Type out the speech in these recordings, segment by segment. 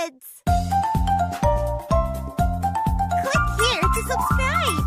kids! Click here to subscribe!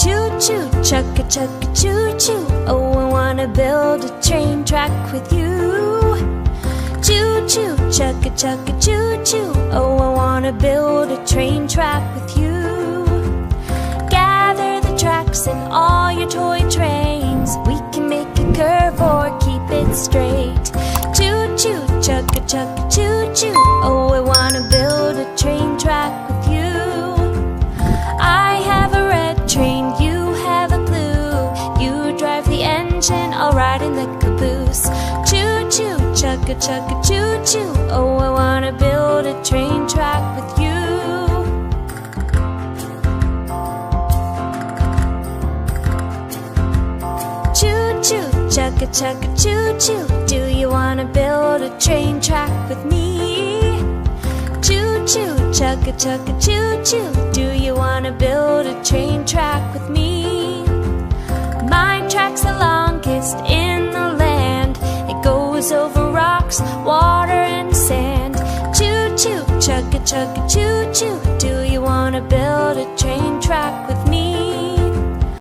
Choo-choo, chugga-chugga, choo-choo. Oh, I wanna build a train track with you. Choo-choo, chugga-chugga, choo-choo. Oh, I wanna build a train track with you. Gather the tracks and all your toy trains. We can make a curve or keep it straight. Choo-choo, chugga-chugga, choo-choo. Oh, I wanna build a train track with you. chugga chugga choo choo. Oh, I wanna build a train track with you. Choo choo, chugga chugga choo choo. Do you wanna build a train track with me? Choo choo, chugga chugga choo choo. Do you wanna build a train track with me? My track's the longest in the land. It goes over rocks, water and sand. Choo choo, chugga chugga choo choo. Do you wanna build a train track with me?